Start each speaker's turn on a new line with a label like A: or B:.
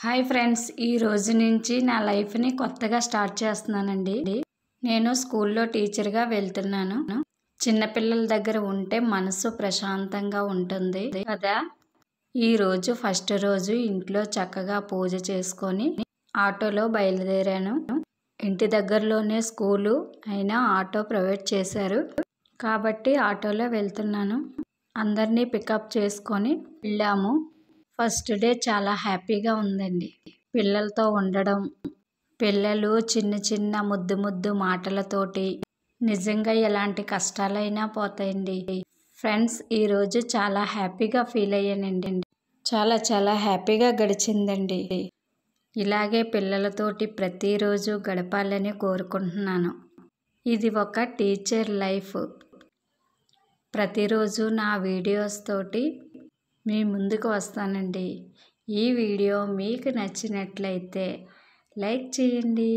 A: Hi friends, ఈ రోజు నుంచి నా లైఫ్ని కొత్తగా స్టార్ట్ చేస్తున్నానండి. నేను స్కూల్లో టీచర్గా వెళ్తున్నాను. చిన్నపిల్లల దగ్గర ఉంటే మనసు ప్రశాంతంగా ఉంటుంది కదా. ఈరోజు ఫస్ట్ రోజు ఇంట్లో చక్కగా పూజ చేసుకొని ఆటోలో బయలుదేరాను. ఇంటి దగ్గరలోనే స్కూలు అయినా ఆటో ప్రొవైడ్ చేశారు కాబట్టి ఆటోలో వెళ్తున్నాను. అందరినీ పికప్ చేసుకొని వెళ్ళాము. ఫస్ట్ డే చాలా హ్యాపీగా ఉందండి. పిల్లలతో ఉండడం, పిల్లలు చిన్న చిన్న ముద్దు ముద్దు మాటలతోటి నిజంగా ఎలాంటి కష్టాలైనా పోతాయండి. ఫ్రెండ్స్, ఈరోజు చాలా హ్యాపీగా ఫీల్ అయ్యానండి. చాలా చాలా హ్యాపీగా గడిచిందండి. ఇలాగే పిల్లలతోటి ప్రతిరోజు గడపాలని కోరుకుంటున్నాను. ఇది ఒక టీచర్ లైఫ్. ప్రతిరోజు నా వీడియోస్ తోటి మీ ముందుకు వస్తానండి. ఈ వీడియో మీకు నచ్చినట్లయితే లైక్ చేయండి.